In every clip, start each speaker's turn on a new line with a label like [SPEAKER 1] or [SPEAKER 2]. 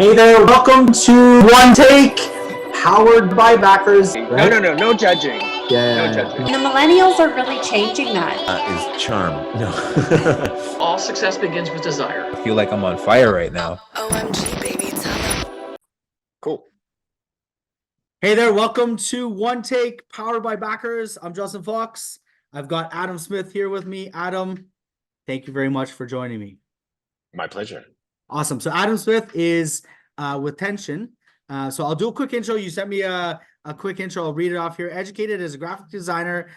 [SPEAKER 1] Hey there, welcome to One Take, powered by backers.
[SPEAKER 2] Right? No judging.
[SPEAKER 1] Yeah.
[SPEAKER 2] No judging.
[SPEAKER 3] And the millennials are really changing that.
[SPEAKER 4] Is charm. No.
[SPEAKER 5] All success begins with desire.
[SPEAKER 4] I feel like I'm on fire right now.
[SPEAKER 6] OMG, baby, tell them.
[SPEAKER 2] Cool.
[SPEAKER 1] Hey there, welcome to One Take, powered by backers. I'm Justin Fox. I've got Adam Smith here with me. Adam, thank you very much for joining me.
[SPEAKER 2] My pleasure.
[SPEAKER 1] Awesome. So Adam Smith is with Tension. So I'll do a quick intro. You sent me a quick intro. I'll read it off here. Educated as a graphic designer,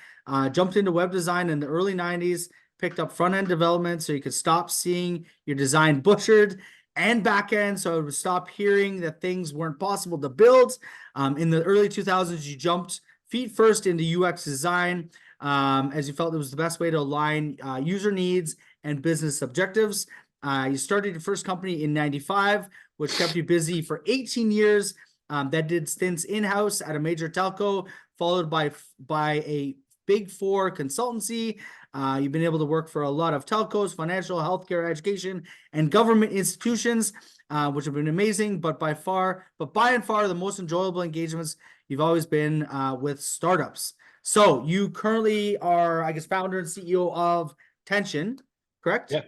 [SPEAKER 1] jumped into web design in the early 90s, picked up front-end development so you could stop seeing your design butchered, and back-end so I would stop hearing that things weren't possible to build. In the early 2000s, you jumped feet first into UX design as you felt it was the best way to align user needs and business objectives. You started your first company in 95, which kept you busy for 18 years. That did stints in-house at a major telco, followed by a big four consultancy. You've been able to work for a lot of telcos, financial, healthcare, education, and government institutions, which have been amazing. But by and far, the most enjoyable engagements you've always been with startups. So you currently are, I guess, founder and CEO of Tension, correct?
[SPEAKER 2] Yeah.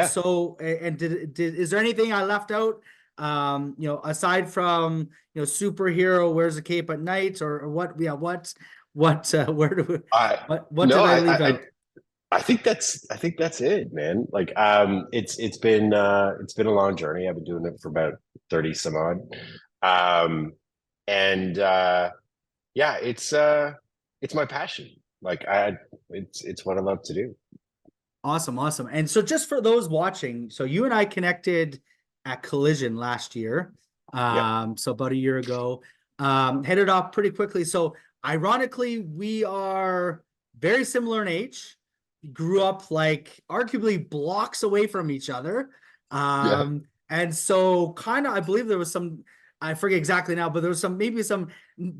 [SPEAKER 1] So, and is there anything I left out, aside from, superhero wears a cape at night or what? Yeah. Where do we, what did I leave out?
[SPEAKER 2] I think that's it, man. Like, it's been a long journey. I've been doing it for about 30 some odd. It's my passion. Like it's what I love to do.
[SPEAKER 1] Awesome. And so just for those watching, so you and I connected at Collision last year. So about a year ago, headed off pretty quickly. So ironically, we are very similar in age, grew up like arguably blocks away from each other. And so kind of, I believe there was some, I forget exactly now, but there was maybe some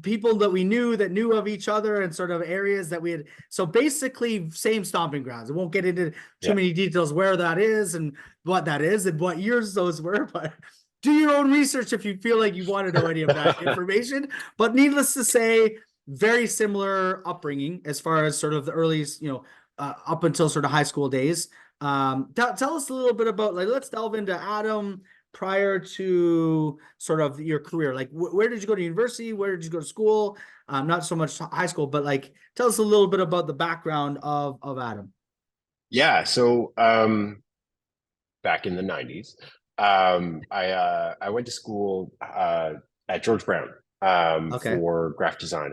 [SPEAKER 1] people that we knew of each other and sort of areas that we had. So basically same stomping grounds. I won't get into too many details where that is and what that is and what years those were, but do your own research if you feel like you want to know any of that information. But needless to say, very similar upbringing as far as sort of the earliest, up until sort of high school days. Tell us a little bit about, like, let's delve into Adam prior to sort of your career. Like, where did you go to university? Where did you go to school? Not so much high school, but like, tell us a little bit about the background of Adam.
[SPEAKER 2] Yeah. So, back in the 90s, I went to school at George Brown for graphic design.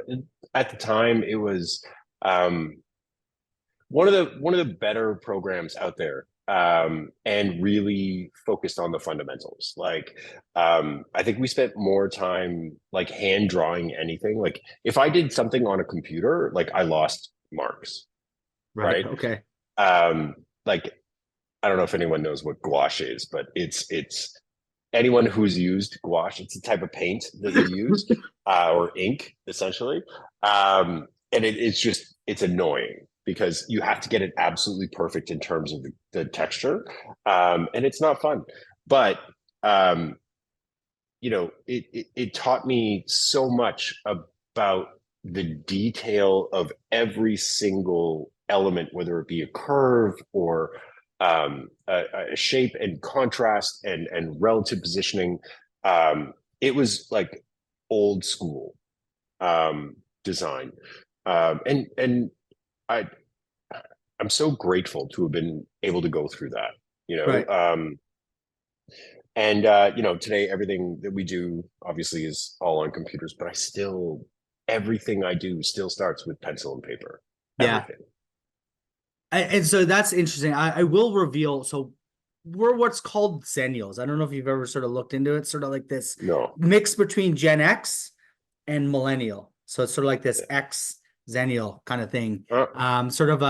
[SPEAKER 2] At the time, it was one of the better programs out there. And really focused on the fundamentals. Like, I think we spent more time like hand drawing anything. Like if I did something on a computer, like I lost marks. Right.
[SPEAKER 1] Okay.
[SPEAKER 2] Like, I don't know if anyone knows what gouache is, but it's anyone who's used gouache, it's a type of paint that you use, or ink essentially. And it's annoying, because you have to get it absolutely perfect in terms of the texture. And it's not fun, but, it taught me so much about the detail of every single element, whether it be a curve or a shape and contrast and relative positioning. It was like old school design. And I'm so grateful to have been able to go through that,
[SPEAKER 1] Right.
[SPEAKER 2] Today everything that we do obviously is all on computers, but everything I do still starts with pencil and paper. Everything.
[SPEAKER 1] And so that's interesting. I will reveal, so we're what's called Zennials. I don't know if you've ever sort of looked into it, sort of like this mix between Gen X and Millennial. So it's sort of like this X Zennial kind of thing. Sort of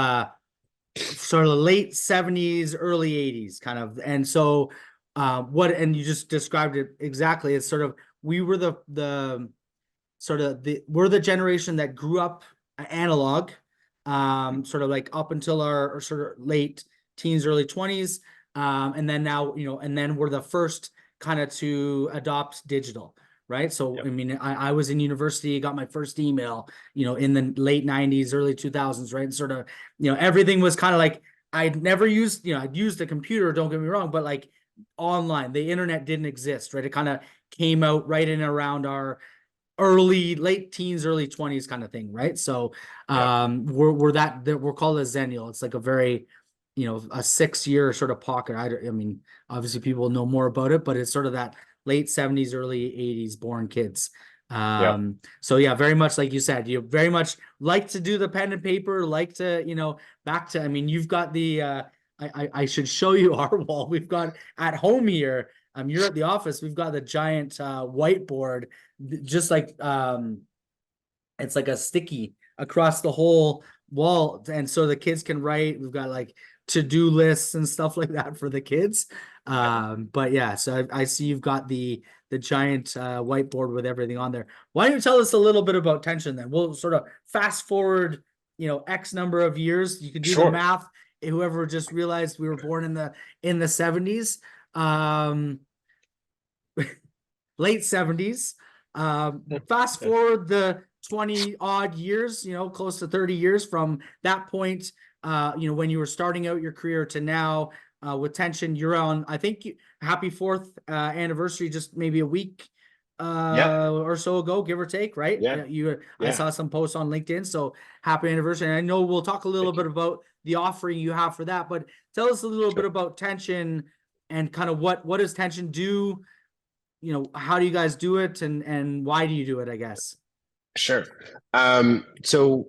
[SPEAKER 1] late 70s, early 80s kind of. And so and you just described it exactly. It's sort of, we were we're the generation that grew up analog, sort of like up until our sort of late teens, early 20s. And then now, and then we're the first kind of to adopt digital, right? So,
[SPEAKER 2] Yep.
[SPEAKER 1] I mean, I was in university, got my first email, in the late 90s, early 2000s, right? And sort of, everything was kind of like, I'd never used, I'd used a computer, don't get me wrong, but like online, the internet didn't exist, right? It kind of came out right in around our late teens, early 20s kind of thing, right? So we're called a zennial. It's like a very, a 6-year sort of pocket. I mean, obviously people know more about it, but it's sort of that late 70s, early 80s born kids. So yeah, very much like you said, you very much like to do the pen and paper, like to, back to, I mean, you've got the I should show you our wall. We've got at home here. You're at the office. We've got the giant whiteboard, just like it's like a sticky across the whole wall, and so the kids can write. We've got like to-do lists and stuff like that for the kids. But yeah, so I see you've got the giant whiteboard with everything on there. Why don't you tell us a little bit about Tension then? We'll sort of fast forward, X number of years. You can do the math. Whoever just realized we were born in the 70s, late 70s. Fast forward the 20 odd years, close to 30 years from that point, when you were starting out your career to now, with Tension. You're on, I think, happy 4th anniversary, just maybe a week or so ago, give or take, right? I saw some posts on LinkedIn, so happy anniversary. And I know we'll talk a little bit about the offering you have for that, but tell us a little bit about Tension and kind of what does Tension do? How do you guys do it, and why do you do it, I guess?
[SPEAKER 2] Sure. So,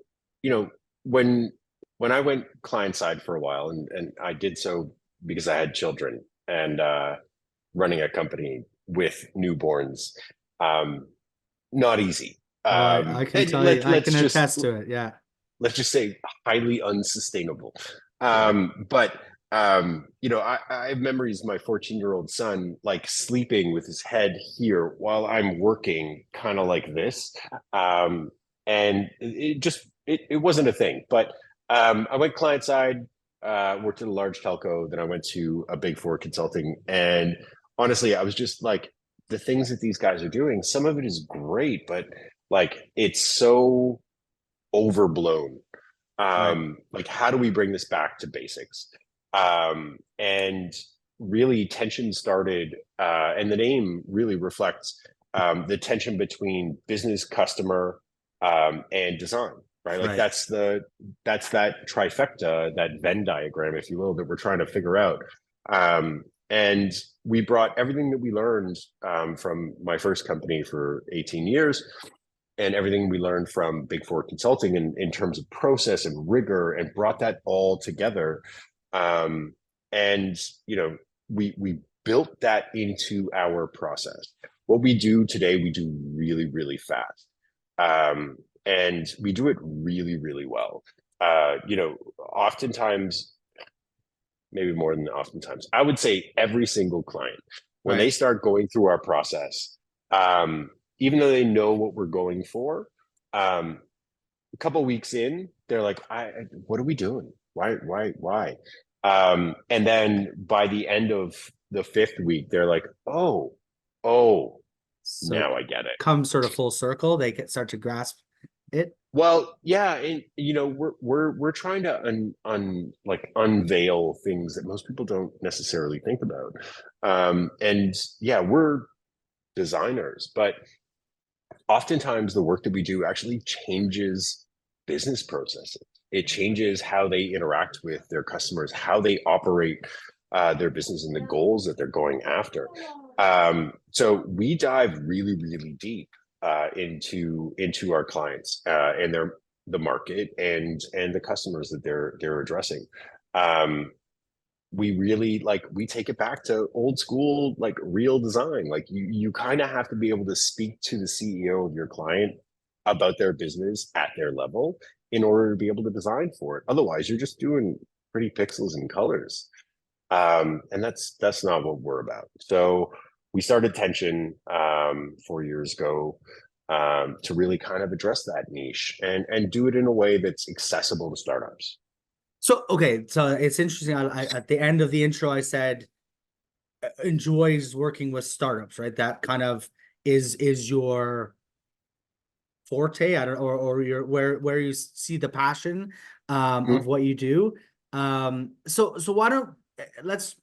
[SPEAKER 2] when I went client side for a while, and I did so because I had children and running a company with newborns, not easy.
[SPEAKER 1] I can tell you, I can attest to it. Yeah.
[SPEAKER 2] Let's just say highly unsustainable. But I have memories of my 14-year-old son like sleeping with his head here while I'm working, kind of like this. And it wasn't a thing. But I went client side, worked at a large telco, then I went to a Big Four consulting. And honestly, I was just like, the things that these guys are doing, some of it is great, but like it's so overblown. Like, how do we bring this back to basics? And really tension started, and the name really reflects the tension between business, customer, and design, right? Like that's that trifecta, that Venn diagram, if you will, that we're trying to figure out. And we brought everything that we learned from my first company for 18 years and everything we learned from Big Four consulting in terms of process and rigor, and brought that all together. And we built that into our process. What we do today, we do really, really fast. And we do it really, really well. Oftentimes, maybe more than oftentimes, I would say every single client, when they start going through our process, even though they know what we're going for, a couple of weeks in, they're like, what are we doing? Why? And then by the end of the 5th week, they're like, oh, so now I get it.
[SPEAKER 1] Come sort of full circle. They start to grasp it.
[SPEAKER 2] Well, yeah, and we're trying to unveil things that most people don't necessarily think about. And yeah, we're designers, but oftentimes the work that we do actually changes business processes. It changes how they interact with their customers, how they operate their business, and the goals that they're going after. So we dive really, really deep into our clients and the market and the customers that they're addressing. We really we take it back to old school, like real design. Like you kind of have to be able to speak to the CEO of your client about their business at their level in order to be able to design for it. Otherwise, you're just doing pretty pixels and colors. And that's not what we're about. So we started Tension 4 years ago to really kind of address that niche and do it in a way that's accessible to startups.
[SPEAKER 1] So, okay, so it's interesting. At the end of the intro, I said, enjoys working with startups, right? That kind of is your forte, I don't, or your where you see the passion of what you do. So why don't let's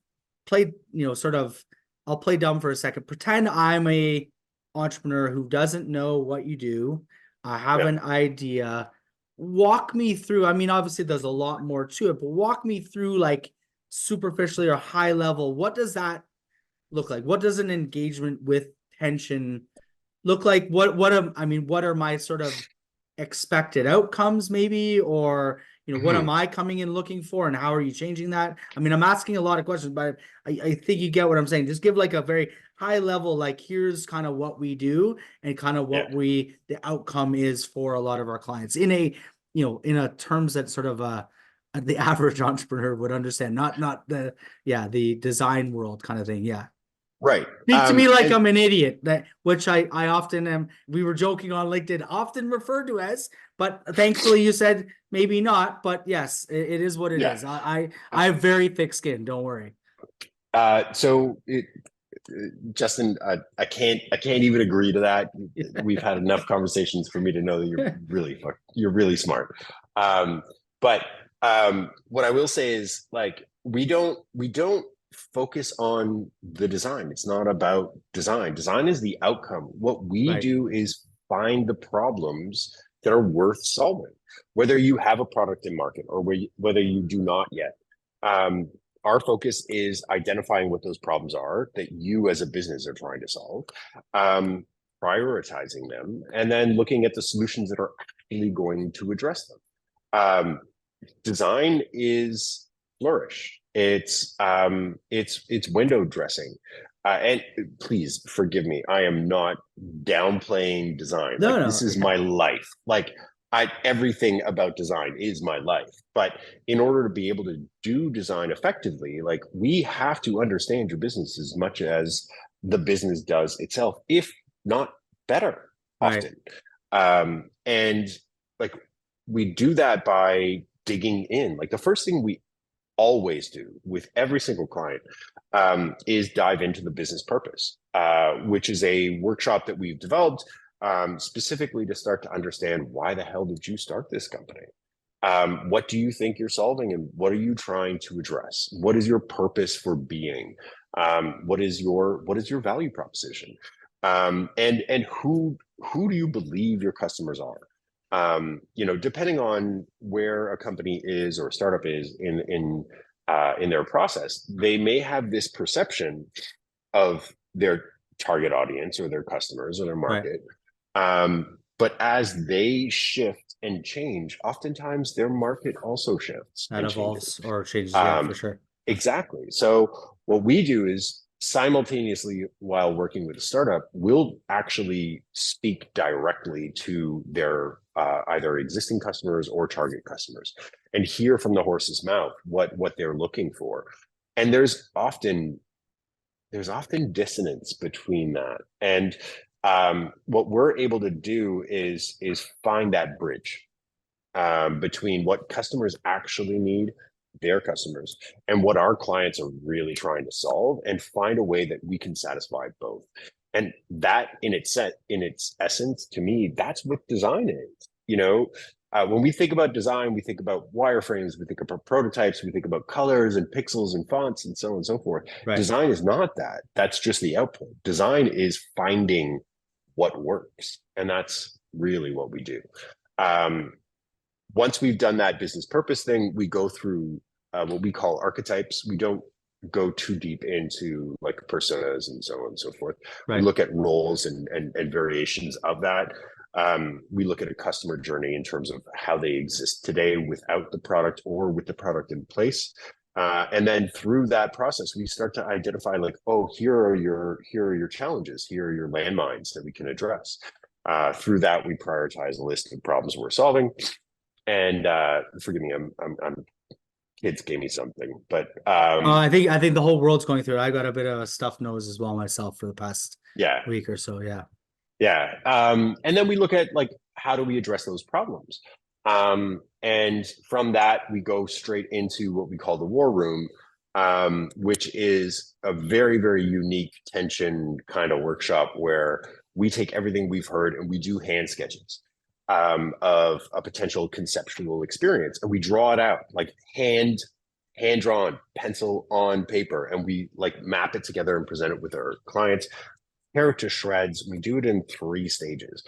[SPEAKER 1] play, sort of, I'll play dumb for a second. Pretend I'm a entrepreneur who doesn't know what you do. I have an idea. Walk me through. I mean, obviously there's a lot more to it, but walk me through, like, superficially or high level. What does that look like? What does an engagement with tension look like? What are my sort of expected outcomes, maybe, or what am I coming in looking for, and how are you changing that? I mean, I'm asking a lot of questions, but I think you get what I'm saying. Just give like a very high level, like, here's kind of what we do and kind of what the outcome is for a lot of our clients in a terms that sort of the average entrepreneur would understand, not the design world kind of thing.
[SPEAKER 2] Right.
[SPEAKER 1] Speak to me like I'm an idiot, which I often am. We were joking on LinkedIn, often referred to as, but thankfully you said maybe not. But yes, it is what it is. I have very thick skin. Don't worry.
[SPEAKER 2] Justin, I can't even agree to that. We've had enough conversations for me to know that you're really smart. But what I will say is, like, we don't focus on the design. It's not about design. Design is the outcome. What we do is find the problems that are worth solving, whether you have a product in market or whether you do not yet. Our focus is identifying what those problems are that you as a business are trying to solve, prioritizing them, and then looking at the solutions that are actually going to address them. Design is flourish. It's window dressing. And please forgive me, I am not downplaying design. This is my life. Like, everything about design is my life. But in order to be able to do design effectively, like, we have to understand your business as much as the business does itself, if not better, often. And like, we do that by digging in. Like, the first thing we always do with every single client is dive into the business purpose, which is a workshop that we've developed specifically to start to understand, why the hell did you start this company? What do you think you're solving, and what are you trying to address? What is your purpose for being? What is your value proposition? And who do you believe your customers are? Depending on where a company is or a startup is in their process, they may have this perception of their target audience or their customers or their market. But as they shift and change, oftentimes their market also shifts.
[SPEAKER 1] That evolves or changes, for sure.
[SPEAKER 2] Exactly. So what we do is, simultaneously, while working with a startup, we'll actually speak directly to their either existing customers or target customers, and hear from the horse's mouth what they're looking for. And there's often dissonance between that. And what we're able to do is find that bridge between what customers actually need, their customers, and what our clients are really trying to solve, and find a way that we can satisfy both. And that in its essence, to me, that's what design is. When we think about design, we think about wireframes, we think about prototypes, we think about colors and pixels and fonts and so on and so forth. Design is not that. That's just the output. Design is finding what works. And that's really what we do. Once we've done that business purpose thing, we go through what we call archetypes. We don't go too deep into, like, personas and so on and so forth. We look at roles and variations of that. We look at a customer journey in terms of how they exist today without the product or with the product in place. And then through that process, we start to identify, like, oh, here are your challenges. Here are your landmines that we can address. Through that, we prioritize a list of problems we're solving. And forgive me, I'm kids gave me something, but
[SPEAKER 1] I think the whole world's going through it. I got a bit of a stuffed nose as well myself for the past week or so.
[SPEAKER 2] And then we look at, like, how do we address those problems? And from that, we go straight into what we call the war room, which is a very, very unique tension kind of workshop where we take everything we've heard and we do hand sketches of a potential conceptual experience, and we draw it out like hand drawn, pencil on paper, and we like map it together and present it with our clients, tear it to shreds. We do it in 3 stages.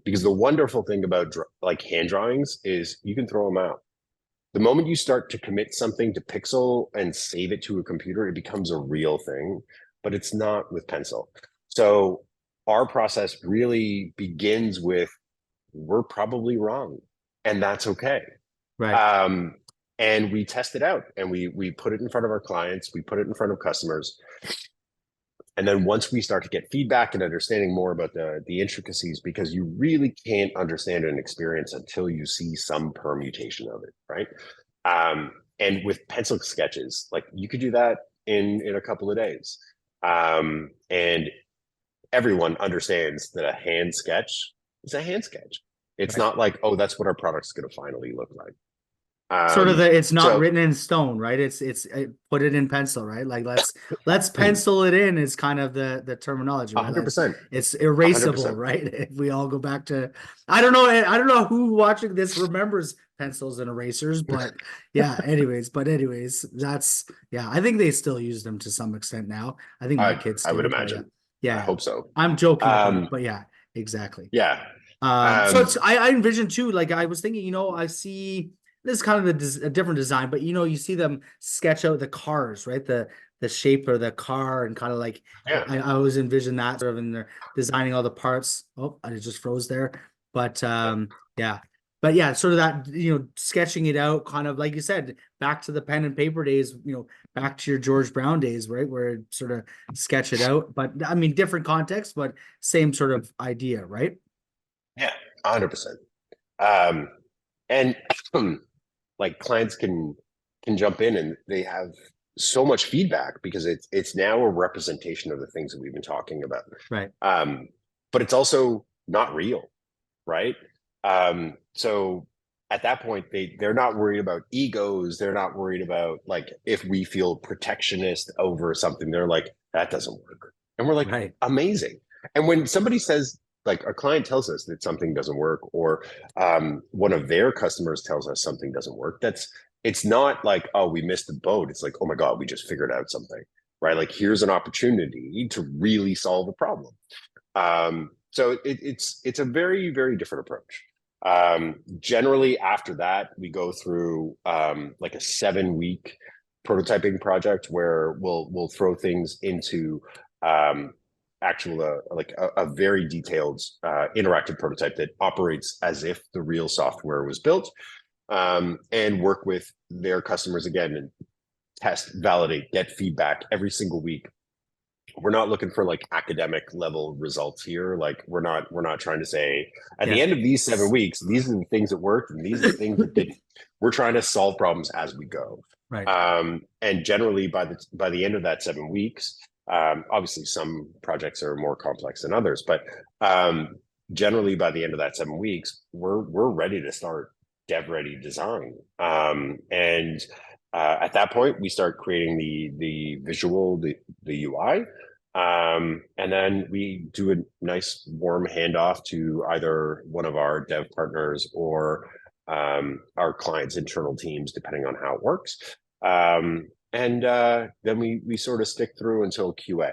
[SPEAKER 2] Because the wonderful thing about like hand drawings is you can throw them out. The moment you start to commit something to pixel and save it to a computer, it becomes a real thing, but it's not with pencil. So our process really begins with, we're probably wrong, and that's okay.
[SPEAKER 1] Right.
[SPEAKER 2] And we test it out, and we put it in front of our clients, we put it in front of customers. And then once we start to get feedback and understanding more about the intricacies, because you really can't understand an experience until you see some permutation of it, right? And with pencil sketches, like you could do that in a couple of days. And everyone understands that a hand sketch is a hand sketch. It's not like, oh, that's what our product's going to finally look like.
[SPEAKER 1] Sort of it's not
[SPEAKER 2] so-
[SPEAKER 1] written in stone, right? It's put it in pencil, right? Like let's pencil it in is kind of the terminology, right?
[SPEAKER 2] 100%.
[SPEAKER 1] It's erasable,
[SPEAKER 2] 100%.
[SPEAKER 1] right? If we all go back to, I don't know who watching this remembers pencils and erasers, but yeah, anyways, that's, yeah, I think they still use them to some extent now. I think my kids
[SPEAKER 2] I would
[SPEAKER 1] do, but
[SPEAKER 2] imagine.
[SPEAKER 1] Yeah.
[SPEAKER 2] I hope so.
[SPEAKER 1] I'm joking, but yeah, exactly.
[SPEAKER 2] Yeah.
[SPEAKER 1] So it's, I envision too, like I was thinking, I see this is kind of a different design, but you see them sketch out the cars, right? The shape of the car, and kind of like,
[SPEAKER 2] Yeah.
[SPEAKER 1] I always envision that sort of in there, designing all the parts. Oh, I just froze there. But yeah. But yeah, sort of that, sketching it out, kind of like you said, back to the pen and paper days, back to your George Brown days, right? Where sort of sketch it out. But I mean, different context, but same sort of idea, right?
[SPEAKER 2] Yeah, 100%. And like clients can jump in, and they have so much feedback because it's now a representation of the things that we've been talking about.
[SPEAKER 1] Right.
[SPEAKER 2] But it's also not real, right? So at that point, they're not worried about egos. They're not worried about like if we feel protectionist over something. They're like, that doesn't work, and we're like,
[SPEAKER 1] Right.
[SPEAKER 2] Amazing. And when somebody says, like a client tells us that something doesn't work, or one of their customers tells us something doesn't work, it's not like, oh, we missed the boat. It's like, oh my God, we just figured out something, right? Like here's an opportunity to really solve a problem. So it's a very, very different approach. Generally after that, we go through like a 7-week prototyping project where we'll throw things into a very detailed interactive prototype that operates as if the real software was built, and work with their customers again and test, validate, get feedback every single week. We're not looking for like academic level results here. Like we're not trying to say at the end of these 7 weeks, these are the things that worked and these are the things that didn't. We're trying to solve problems as we go.
[SPEAKER 1] Right.
[SPEAKER 2] And generally by the end of that 7 weeks, obviously some projects are more complex than others, but generally by the end of that 7 weeks, we're ready to start dev ready design. And at that point, we start creating the visual, the UI, and then we do a nice warm handoff to either one of our dev partners or our clients' internal teams, depending on how it works. And then we sort of stick through until QA.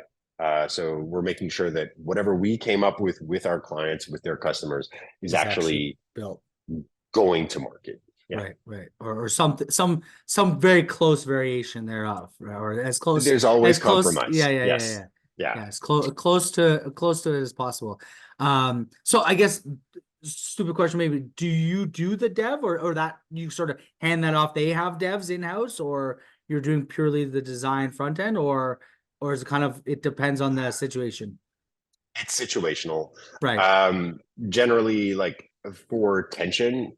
[SPEAKER 2] So we're making sure that whatever we came up with our clients, with their customers, is actually
[SPEAKER 1] built,
[SPEAKER 2] going to market. Yeah.
[SPEAKER 1] Right. Or something, some very close variation thereof, or as close.
[SPEAKER 2] There's always
[SPEAKER 1] as close,
[SPEAKER 2] compromise.
[SPEAKER 1] Yeah. As close to it as possible. So I guess, stupid question maybe, do you do the dev, or that you sort of hand that off? They have devs in-house, or you're doing purely the design front end, or is it kind of, it depends on the situation?
[SPEAKER 2] It's situational.
[SPEAKER 1] Right.
[SPEAKER 2] Generally, like for tension,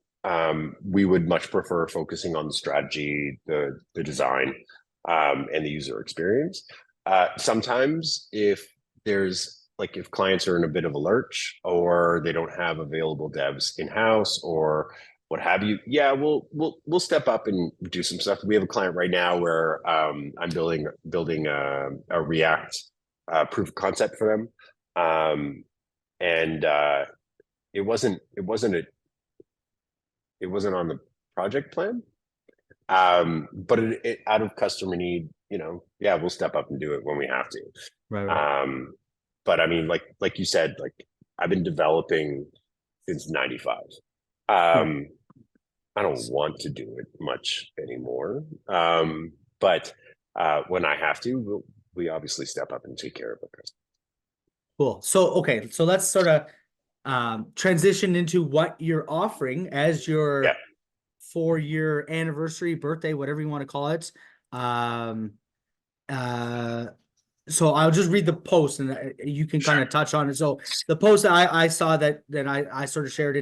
[SPEAKER 2] we would much prefer focusing on the strategy, the design, and the user experience. Sometimes if clients are in a bit of a lurch, or they don't have available devs in-house, or what have you. Yeah, we'll step up and do some stuff. We have a client right now where I'm building a React proof of concept for them, and it wasn't on the project plan, but it out of customer need. Yeah, we'll step up and do it when we have to.
[SPEAKER 1] Right.
[SPEAKER 2] But I mean, like you said, like I've been developing since '95. I don't want to do it much anymore. But when I have to, we obviously step up and take care of it.
[SPEAKER 1] Cool. So, okay. So let's sort of transition into what you're offering as your
[SPEAKER 2] Yeah.
[SPEAKER 1] 4-year anniversary, birthday, whatever you want to call it. So I'll just read the post and you can kind of touch on it. So the post I saw that I sort of shared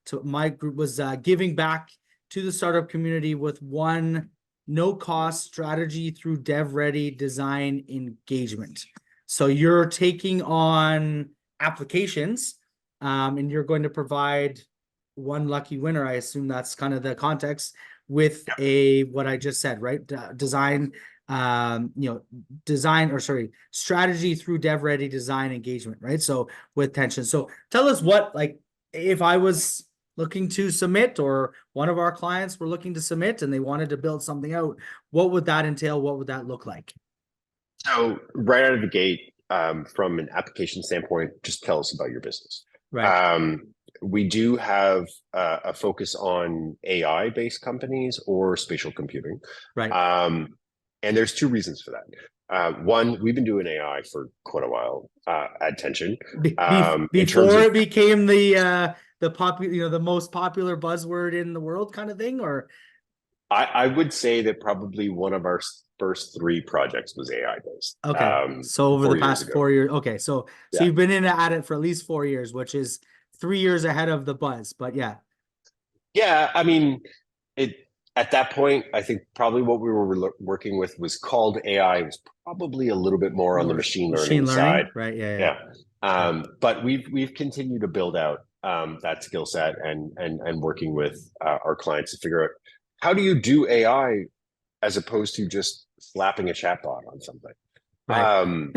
[SPEAKER 1] to my group was giving back to the startup community with one no-cost strategy through dev-ready design engagement. So you're taking on applications, and you're going to provide one lucky winner. I assume that's kind of the context with what I just said, right? Design, strategy through dev-ready design engagement, right? So with tension. So tell us what, like, if I was looking to submit or one of our clients were looking to submit and they wanted to build something out, what would that entail? What would that look like?
[SPEAKER 2] So right out of the gate, from an application standpoint, just tell us about your business.
[SPEAKER 1] Right.
[SPEAKER 2] We do have a focus on AI-based companies or spatial computing.
[SPEAKER 1] Right.
[SPEAKER 2] And there's 2 reasons for that. One, we've been doing AI for quite a while at Tension.
[SPEAKER 1] Before it became the popular, the most popular buzzword in the world kind of thing, or?
[SPEAKER 2] I would say that probably one of our first 3 projects was AI based.
[SPEAKER 1] Okay. So over the past 4 years. Okay. So
[SPEAKER 2] Yeah.
[SPEAKER 1] you've been at it for at least 4 years, which is 3 years ahead of the buzz, but yeah.
[SPEAKER 2] Yeah. I mean, at that point, I think probably what we were working with was called AI. It was probably a little bit more on the machine learning side.
[SPEAKER 1] Right. Yeah.
[SPEAKER 2] But we've continued to build out that skill set and working with our clients to figure out how do you do AI as opposed to just slapping a chatbot on something,
[SPEAKER 1] Right.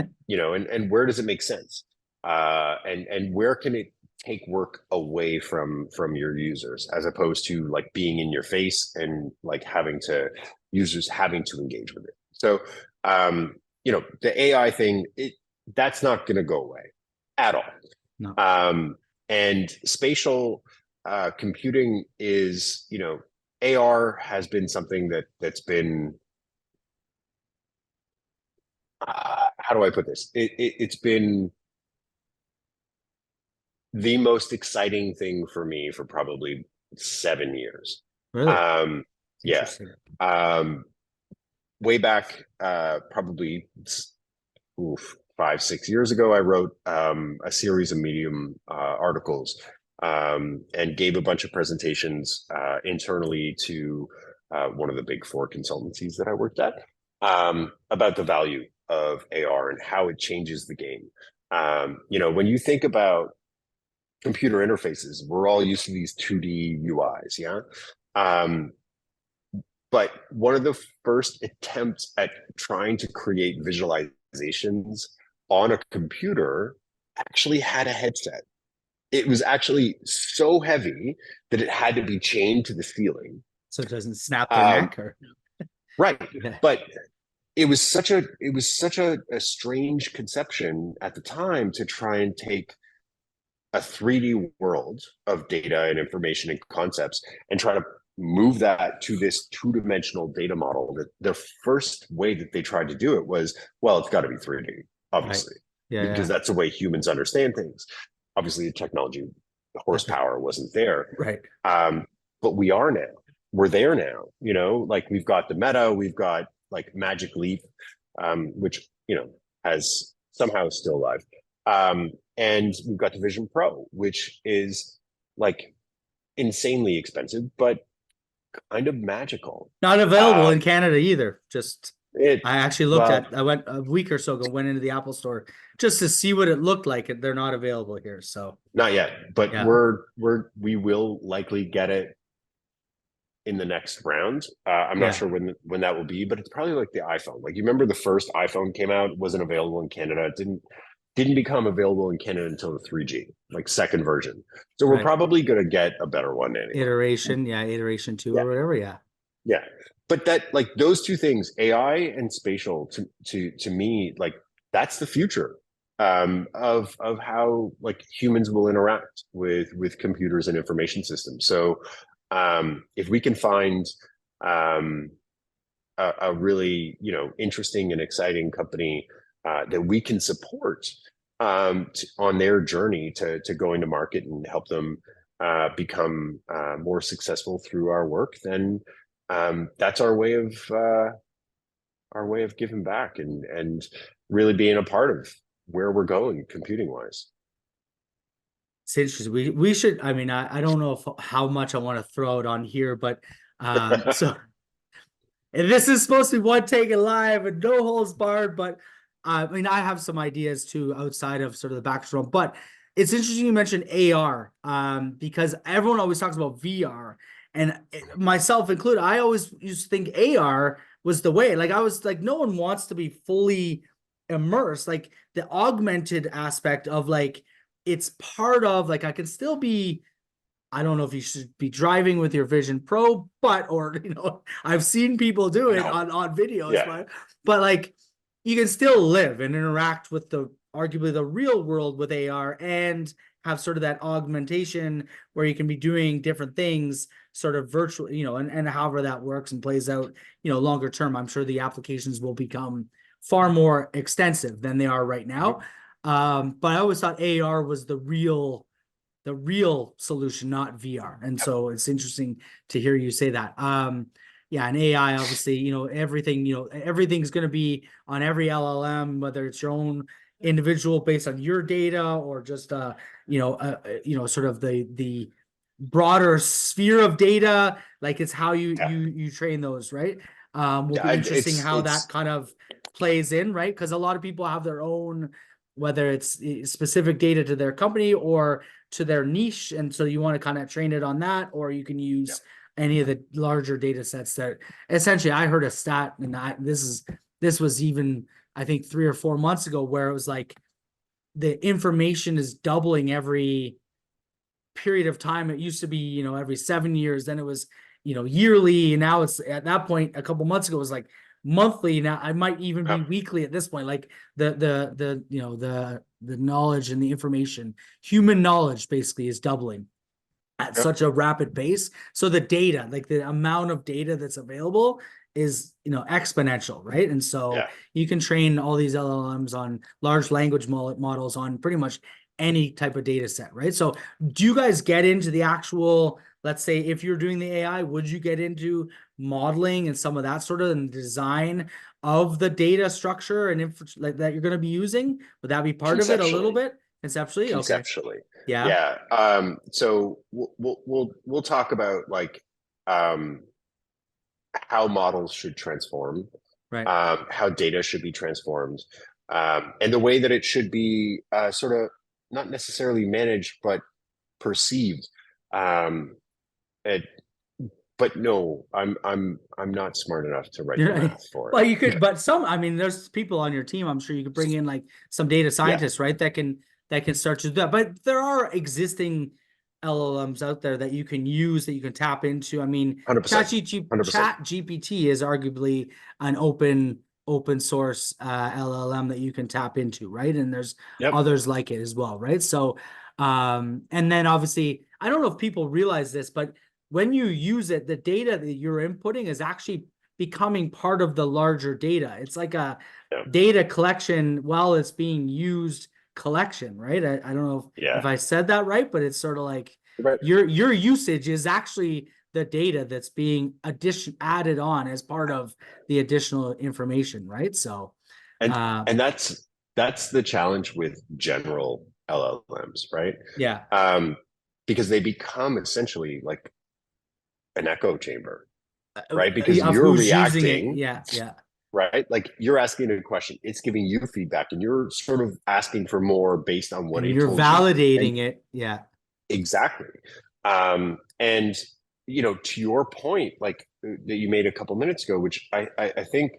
[SPEAKER 2] And where does it make sense, and where can it take work away from your users as opposed to like being in your face and like users having to engage with it. So the AI thing, that's not going to go away at all.
[SPEAKER 1] No.
[SPEAKER 2] And spatial computing is, AR has been something that's been, how do I put this? It's been the most exciting thing for me for probably 7 years.
[SPEAKER 1] Really?
[SPEAKER 2] Yeah. Way back, probably 5-6 years ago, I wrote a series of Medium articles and gave a bunch of presentations internally to one of the big 4 consultancies that I worked at about the value of AR and how it changes the game. When you think about computer interfaces, we're all used to these 2D UIs, yeah? But one of the first attempts at trying to create visualizations on a computer actually had a headset. It was actually so heavy that it had to be chained to the ceiling.
[SPEAKER 1] So it doesn't snap their neck or?
[SPEAKER 2] Right.
[SPEAKER 1] Yeah.
[SPEAKER 2] But it was such a strange conception at the time to try and take a 3D world of data and information and concepts and try to move that to this 2-dimensional data model. That the first way that they tried to do it was, well, it's got to be 3D, obviously,
[SPEAKER 1] right.
[SPEAKER 2] because that's the way humans understand things. Obviously, the technology, the horsepower wasn't there.
[SPEAKER 1] Right.
[SPEAKER 2] But we are now. We're there now. Like we've got the Meta, we've got like Magic Leap, which has somehow still alive. And we've got the Vision Pro, which is like insanely expensive, but kind of magical.
[SPEAKER 1] Not available in Canada either. I actually I went a week or so ago, went into the Apple store just to see what it looked like. They're not available here. So
[SPEAKER 2] not yet, but we will likely get it in the next round. I'm not sure when that will be, but it's probably like the iPhone. Like, you remember the first iPhone came out, wasn't available in Canada. It didn't become available in Canada until the 3G, like second version. So we're probably going to get a better one anyway.
[SPEAKER 1] Iteration 2 or whatever.
[SPEAKER 2] Yeah. But that, like, those two things, AI and spatial, to me, like, that's the future of how, like, humans will interact with computers and information systems. So if we can find a really, interesting and exciting company that we can support on their journey to going to market and help them become more successful through our work, then that's our way of giving back and really being a part of where we're going computing wise.
[SPEAKER 1] It's interesting. We should, I mean, I don't know how much I want to throw it on here, but so and this is supposed to be one take it live and no holds barred, but I mean, I have some ideas too outside of sort of the backdrop, but it's interesting you mentioned AR because everyone always talks about VR, and myself included. I always used to think AR was the way. Like, I was like, no one wants to be fully immersed. Like, the augmented aspect of, like, it's part of, like, I can still be, I don't know if you should be driving with your Vision Pro, or I've seen people do it on videos, but like, you can still live and interact with arguably the real world with AR and have sort of that augmentation where you can be doing different things sort of virtual, and however that works and plays out, longer term. I'm sure the applications will become far more extensive than they are right now. But I always thought AR was the real solution, not VR. And so it's interesting to hear you say that. And AI, obviously, everything's going to be on every LLM, whether it's your own individual based on your data or just, sort of the broader sphere of data. Like, it's how you train those, right? Will be interesting how that kind of plays in, right? Because a lot of people have their own, whether it's specific data to their company or to their niche. And so you want to kind of train it on that, or you can use any of the larger data sets that essentially, I heard a stat, and this was even, I think, 3 or 4 months ago, where it was like the information is doubling every period of time. It used to be, every 7 years, then it was, yearly. And now it's, at that point, a couple months ago, it was like monthly. Now I might even be weekly at this point. Like the knowledge and the information, human knowledge basically is doubling at such a rapid pace. So the data, like the amount of data that's available is, exponential, right? And so you can train all these LLMs on large language models on pretty much any type of data set, right? So do you guys get into the actual, let's say, if you're doing the AI, would you get into modeling and some of that sort of and design of the data structure and like that you're going to be using? Would that be part of it a little bit conceptually?
[SPEAKER 2] Conceptually,
[SPEAKER 1] yeah.
[SPEAKER 2] So we'll talk about, like, how models should transform,
[SPEAKER 1] right?
[SPEAKER 2] How data should be transformed, and the way that it should be sort of not necessarily managed but perceived. But no, I'm not smart enough to write the math for it.
[SPEAKER 1] Well, you could, but there's people on your team. I'm sure you could bring in like some data scientists, right? That can start to do that. But there are existing LLMs out there that you can use, that you can tap into. I mean,
[SPEAKER 2] 100%.
[SPEAKER 1] ChatGPT is arguably an open source LLM that you can tap into, right? And there's others like it as well, right? So, and then obviously, I don't know if people realize this, but when you use it, the data that you're inputting is actually becoming part of the larger data. It's like a data collection while it's being used collection, right? I don't know if I said that right, but it's sort of like your usage is actually the data that's being added on as part of the additional information, right? So,
[SPEAKER 2] and that's the challenge with general LLMs, right? Because they become essentially like an echo chamber, right? Because you're reacting, right? Like, you're asking a question, it's giving you feedback, and you're sort of asking for more based on what
[SPEAKER 1] you're validating it.
[SPEAKER 2] Exactly. And to your point, like that you made a couple minutes ago, which I think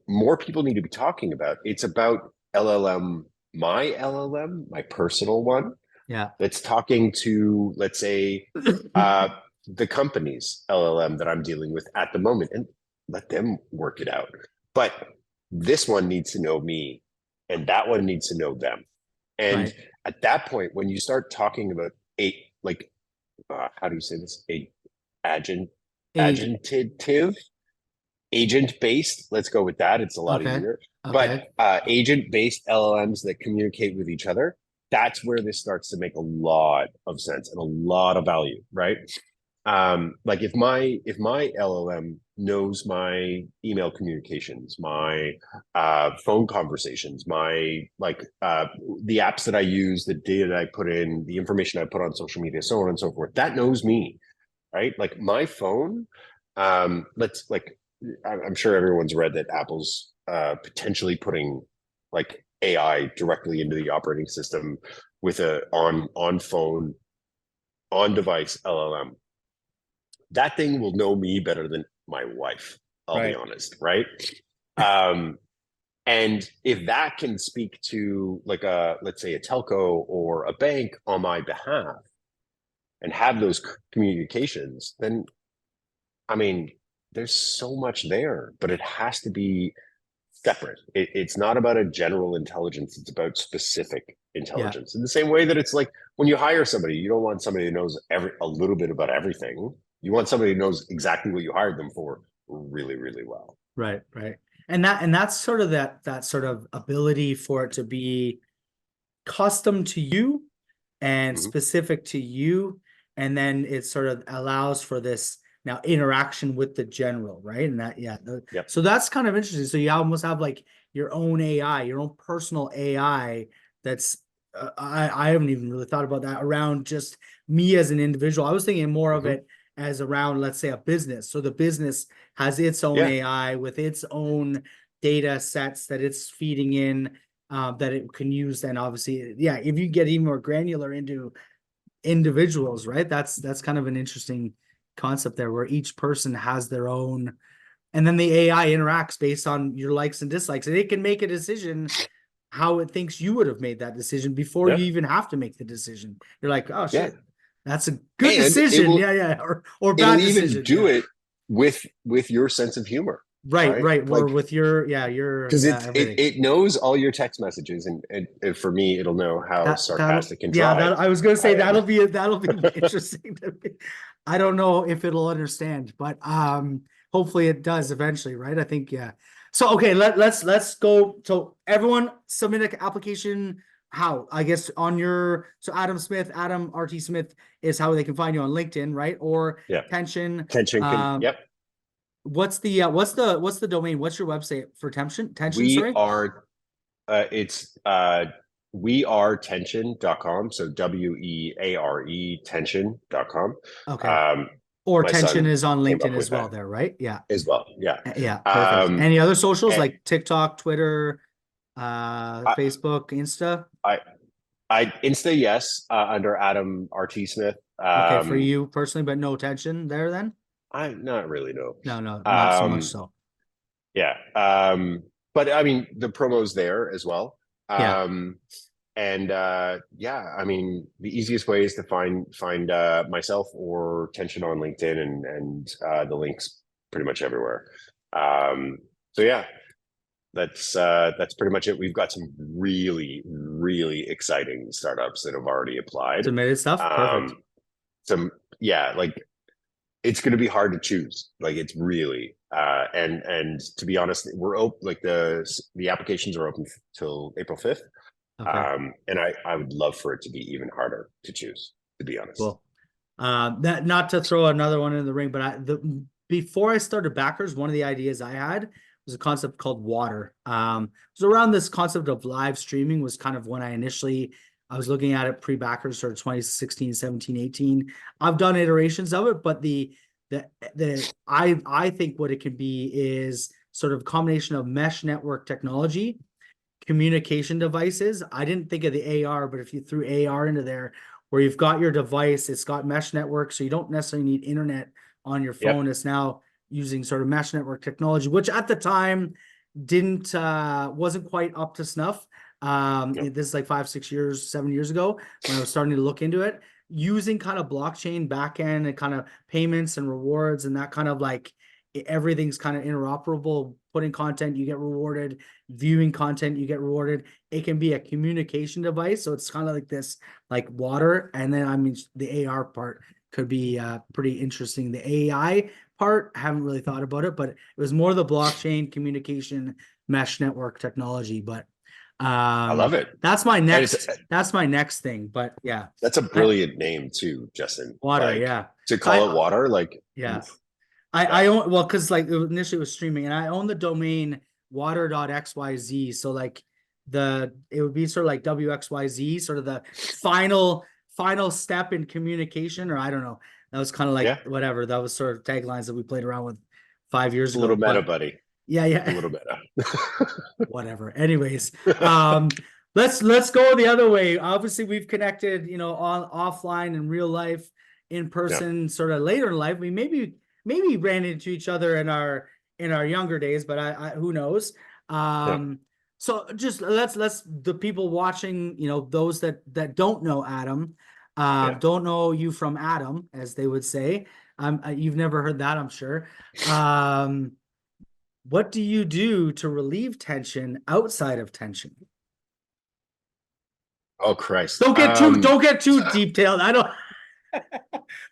[SPEAKER 2] more people need to be talking about. It's about LLM, my personal one,
[SPEAKER 1] Yeah.
[SPEAKER 2] that's talking to, let's say, the company's LLM that I'm dealing with at the moment, and let them work it out. But this one needs to know me, and that one needs to know them. And
[SPEAKER 1] Right.
[SPEAKER 2] at that point, when you start talking about how do you say this? Agentative, agent-based. Let's go with that. It's a lot
[SPEAKER 1] Okay.
[SPEAKER 2] easier.
[SPEAKER 1] Okay.
[SPEAKER 2] But agent-based LLMs that communicate with each other, that's where this starts to make a lot of sense and a lot of value, right? Like if my LLM knows my email communications, my phone conversations, my the apps that I use, the data that I put in, the information I put on social media, so on and so forth, that knows me, right? Like my phone, I'm sure everyone's read that Apple's potentially putting like AI directly into the operating system with a on phone, on device LLM. That thing will know me better than my wife, I'll be honest, right? And if that can speak to let's say a telco or a bank on my behalf and have those communications, then I mean, there's so much there, but it has to be separate. It's not about a general intelligence, it's about specific intelligence. In the same way that it's like when you hire somebody, you don't want somebody who knows a little bit about everything. You want somebody who knows exactly what you hired them for really, really well.
[SPEAKER 1] Right. And that's sort of that sort of ability for it to be custom to you and specific to you. And then it sort of allows for this now interaction with the general, right? And that, so that's kind of interesting. So you almost have like your own AI, your own personal AI that's, I haven't even really thought about that around just me as an individual. I was thinking more of it as around, let's say, a business. So the business has its own AI with its own data sets that it's feeding in, that it can use. And obviously, if you get even more granular into individuals, right? That's kind of an interesting concept there, where each person has their own, and then the AI interacts based on your likes and dislikes, and it can make a decision how it thinks you would have made that decision before you even have to make the decision. You're like, oh shit, that's a good decision. Or bad decision.
[SPEAKER 2] It'll even do it with your sense of humor.
[SPEAKER 1] Right. Or with your
[SPEAKER 2] because it knows all your text messages, and for me, it'll know how sarcastic and dry.
[SPEAKER 1] I was gonna say that'll be interesting to me. I don't know if it'll understand, but hopefully it does eventually, right? I think So okay, let's go. So everyone submit an application. How? I guess on your Adam RT Smith is how they can find you on LinkedIn, right? Or Tension.
[SPEAKER 2] Yep.
[SPEAKER 1] What's the domain? What's your website for Tension?
[SPEAKER 2] It's wearetension.com. So WEARE tension.com.
[SPEAKER 1] Okay. Or Tension is on LinkedIn as well there, right? Yeah.
[SPEAKER 2] As well. Yeah.
[SPEAKER 1] Yeah. Perfect. Any other socials like TikTok, Twitter, Facebook, Insta?
[SPEAKER 2] Insta, yes, under Adam RT Smith.
[SPEAKER 1] Okay, for you personally, but no Tension there then?
[SPEAKER 2] Not really, no.
[SPEAKER 1] No, not so much so.
[SPEAKER 2] Yeah. But I mean, the promo's there as well. And I mean, the easiest way is to find myself or Tension on LinkedIn, and the links pretty much everywhere. So yeah, that's pretty much it. We've got some really, really exciting startups that have already applied.
[SPEAKER 1] Submitted stuff. Perfect.
[SPEAKER 2] It's going to be hard to choose. Like it's really, and to be honest, we're open. Like the applications are open till April 5th. Okay. And I would love for it to be even harder to choose, to be honest.
[SPEAKER 1] Cool. That, not to throw another one in the ring, but before I started Backers, one of the ideas I had was a concept called Water. It was around this concept of live streaming was kind of when I was looking at it pre-Backers, sort of 2016, 17, 18. I've done iterations of it, but I think what it can be is sort of a combination of mesh network technology, communication devices. I didn't think of the AR, but if you threw AR into there, where you've got your device, it's got mesh network, so you don't necessarily need internet on your
[SPEAKER 2] Yep.
[SPEAKER 1] phone. It's now using sort of mesh network technology, which at the time wasn't quite up to snuff.
[SPEAKER 2] Yep.
[SPEAKER 1] This is like 5, 6 years, 7 years ago when I was starting to look into it, using kind of blockchain backend and kind of payments and rewards and that kind of like everything's kind of interoperable. Putting content, you get rewarded. Viewing content, you get rewarded. It can be a communication device, so it's kind of like this, like water. And then I mean, the AR part could be pretty interesting. The AI part, I haven't really thought about it, but it was more the blockchain communication mesh network technology. But
[SPEAKER 2] I love it.
[SPEAKER 1] That's my
[SPEAKER 2] And
[SPEAKER 1] next. That's my next thing. But yeah,
[SPEAKER 2] that's a brilliant name too, Justin.
[SPEAKER 1] water.
[SPEAKER 2] Like,
[SPEAKER 1] Yeah,
[SPEAKER 2] to call it water, like,
[SPEAKER 1] yeah.
[SPEAKER 2] oof.
[SPEAKER 1] I own, well, because like initially it was streaming, and I own the domain water.xyz. So like it would be sort of like WXYZ, sort of the final step in communication, or I don't know. That was kind of like whatever. That was sort of taglines that we played around with 5 years
[SPEAKER 2] It's a
[SPEAKER 1] ago.
[SPEAKER 2] little meta, buddy.
[SPEAKER 1] Yeah, yeah.
[SPEAKER 2] A little meta.
[SPEAKER 1] Whatever. Anyways, let's go the other way. Obviously, we've connected, on offline in real life, in person, sort of later in life. We maybe ran into each other in our younger days, but I who knows. So just let's the people watching, those that don't know Adam, don't know you from Adam, as they would say. You've never heard that, I'm sure. What do you do to relieve tension outside of tension?
[SPEAKER 2] Oh Christ!
[SPEAKER 1] Don't get too detailed. I don't.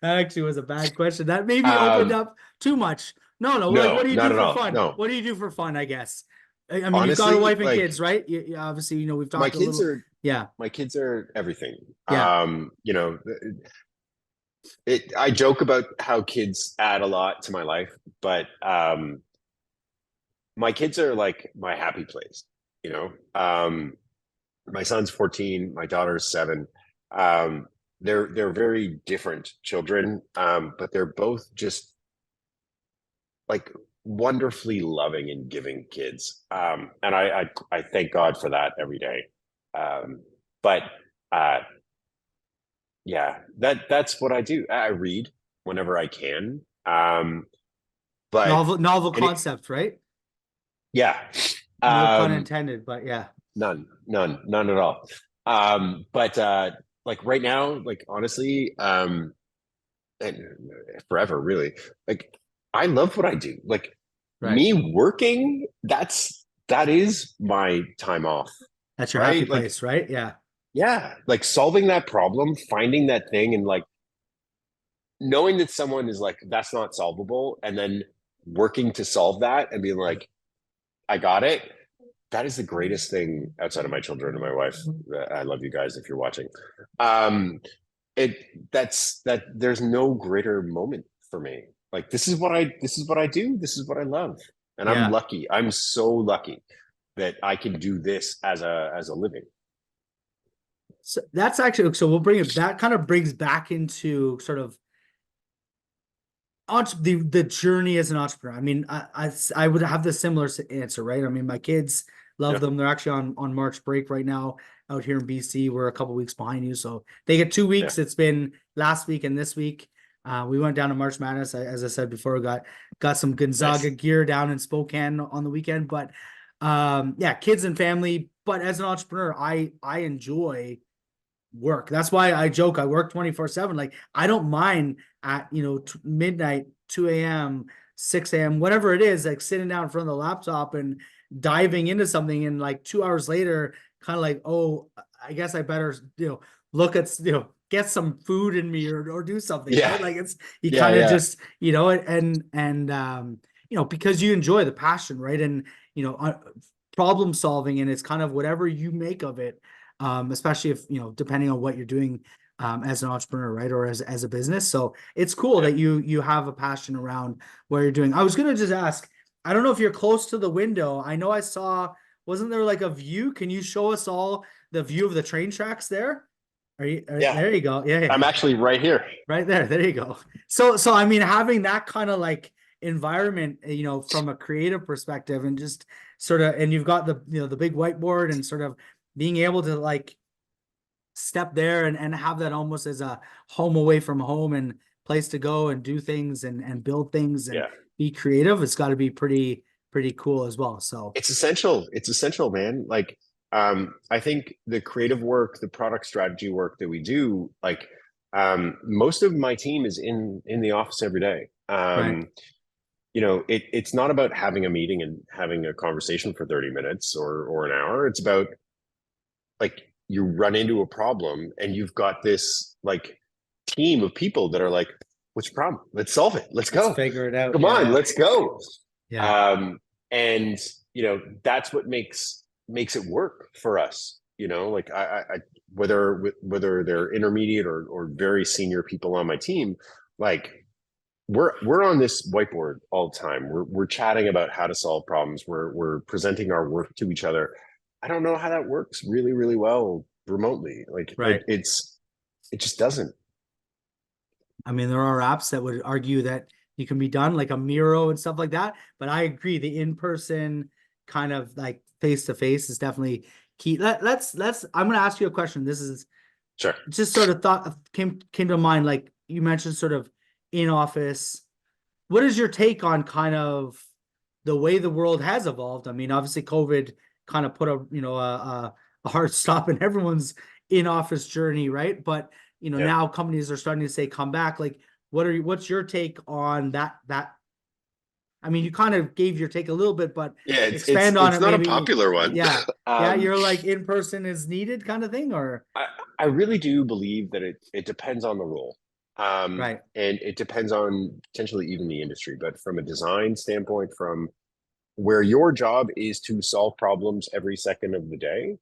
[SPEAKER 1] That actually was a bad question. That maybe opened up too much. No. Like, what do you do for fun?
[SPEAKER 2] No.
[SPEAKER 1] What do you do for fun? I guess. I mean,
[SPEAKER 2] Honestly,
[SPEAKER 1] you've got a wife and
[SPEAKER 2] like,
[SPEAKER 1] kids, right? You obviously, we've talked.
[SPEAKER 2] My kids are.
[SPEAKER 1] Yeah.
[SPEAKER 2] My kids are everything.
[SPEAKER 1] Yeah.
[SPEAKER 2] I joke about how kids add a lot to my life, but my kids are like my happy place. My son's 14, my daughter's 7. They're very different children, but they're both just like wonderfully loving and giving kids. And I thank God for that every day. Yeah, that's what I do. I read whenever I can. But
[SPEAKER 1] novel concept, right?
[SPEAKER 2] Yeah.
[SPEAKER 1] No pun intended, but yeah.
[SPEAKER 2] None at all. Like right now, like honestly, and forever really, like I love what I do. Like me working, that is my time off.
[SPEAKER 1] That's your happy place, right? Yeah.
[SPEAKER 2] Yeah. Like solving that problem, finding that thing, and like knowing that someone is like, that's not solvable, and then working to solve that and being like, I got it. That is the greatest thing outside of my children and my wife. I love you guys if you're watching. There's no greater moment for me. Like this is what I do. This is what I love. And I'm lucky. I'm so lucky that I can do this as a living.
[SPEAKER 1] So that's actually, so we'll bring it, that kind of brings back into sort of the journey as an entrepreneur. I mean, I would have the similar answer, right? I mean, my kids love them. They're actually on March break right now out here in BC. We're a couple weeks behind you, so they get 2 weeks. It's been last week and this week. We went down to March Madness, as I said before. Got some Gonzaga gear down in Spokane on the weekend, but kids and family. But as an entrepreneur, I enjoy work. That's why I joke I work 24/7. Like I don't mind at midnight, 2 a.m., 6 a.m., whatever it is, like sitting down in front of the laptop and diving into something, and like 2 hours later kind of like, oh, I guess I better look at get some food in me or do something. Right? Like it's kind of just and because you enjoy the passion, right? And problem solving, and it's kind of whatever you make of it. Especially if, depending on what you're doing as an entrepreneur, right? Or as a business. So it's cool that you have a passion around what you're doing. I was going to just ask, I don't know if you're close to the window. I know I saw, wasn't there like a view? Can you show us all the view of the train tracks there? There you go. Yeah.
[SPEAKER 2] I'm actually right here.
[SPEAKER 1] Right there. There you go. So I mean, having that kind of like environment, from a creative perspective, and just sort of, and you've got the big whiteboard, and sort of being able to like step there and have that almost as a home away from home and place to go and do things and build things and
[SPEAKER 2] Yeah.
[SPEAKER 1] be creative, it's got to be pretty cool as well. So
[SPEAKER 2] It's essential. It's essential, man. Like, I think the creative work, the product strategy work that we do, like, most of my team is in the office every day.
[SPEAKER 1] Right.
[SPEAKER 2] You know, it's not about having a meeting and having a conversation for 30 minutes or an hour. It's about, like, you run into a problem and you've got this like team of people that are like, what's your problem? Let's solve it. Let's go.
[SPEAKER 1] Let's figure it out.
[SPEAKER 2] Come
[SPEAKER 1] Yeah,
[SPEAKER 2] on,
[SPEAKER 1] yeah.
[SPEAKER 2] let's go.
[SPEAKER 1] Yeah.
[SPEAKER 2] And you know, that's what makes it work for us. You know, like I whether they're intermediate or very senior people on my team, like we're on this whiteboard all the time. We're chatting about how to solve problems. We're presenting our work to each other. I don't know how that works really, really well remotely. Like
[SPEAKER 1] Right.
[SPEAKER 2] it just doesn't.
[SPEAKER 1] I mean, there are apps that would argue that you can be done like a Miro and stuff like that. But I agree, the in-person kind of like face-to-face is definitely key. Let's I'm gonna ask you a question. This is
[SPEAKER 2] Sure.
[SPEAKER 1] just sort of thought came to mind, like you mentioned sort of in office. What is your take on kind of the way the world has evolved? I mean, obviously COVID kind of put a hard stop in everyone's in office journey, right? But
[SPEAKER 2] Yeah.
[SPEAKER 1] now companies are starting to say come back. Like, what's your take on that? I mean, you kind of gave your take a little bit, but
[SPEAKER 2] Yeah,
[SPEAKER 1] expand on
[SPEAKER 2] it's
[SPEAKER 1] it
[SPEAKER 2] not
[SPEAKER 1] maybe.
[SPEAKER 2] a popular one.
[SPEAKER 1] Yeah. Yeah,
[SPEAKER 2] Um,
[SPEAKER 1] you're like in person is needed kind of thing, or
[SPEAKER 2] I really do believe that it depends on the role.
[SPEAKER 1] right.
[SPEAKER 2] And it depends on potentially even the industry, but from a design standpoint, from where your job is to solve problems every second of the day.